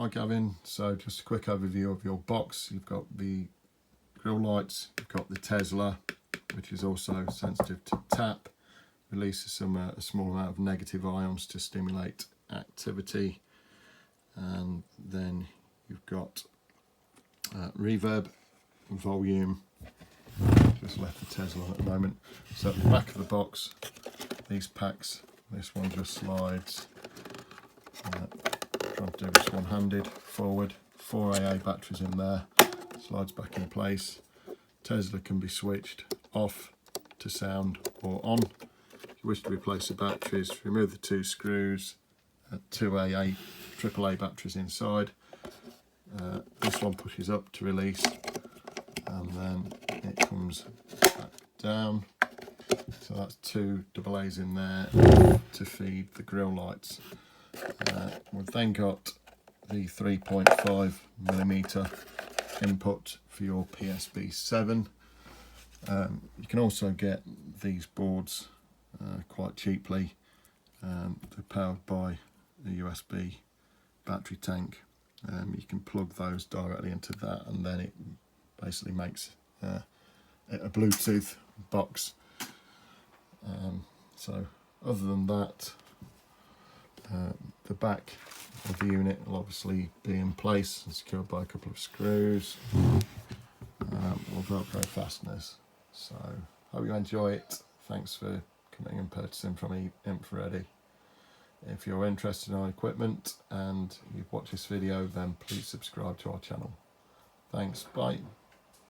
Hi Gavin, so just a quick overview of your box. You've got the grill lights, you've got the Tesla, which is also sensitive to tap, releases a small amount of negative ions to stimulate activity, and then you've got reverb, volume, just left the Tesla at the moment. So at the back of the box, these packs, this one just slides. Trying to do this one-handed, forward, 4 AA batteries in there, slides back in place. Tesla can be switched off to sound or on. If you wish to replace the batteries, remove the 2 screws, 2 AA, AAA batteries inside. This one pushes up to release, and then it comes back down. So that's 2 AA's in there to feed the grill lights. We've then got the 3.5mm input for your psb7. You can also get these boards quite cheaply. They're powered by a USB battery tank. You can plug those directly into that, and then it basically makes it a Bluetooth box. So other than that, the back of the unit will obviously be in place and secured by a couple of screws or Velcro fasteners. So hope you enjoy it. Thanks for coming and purchasing from Infrared. If you're interested in our equipment and you've watched this video, then please subscribe to our channel. Thanks, bye.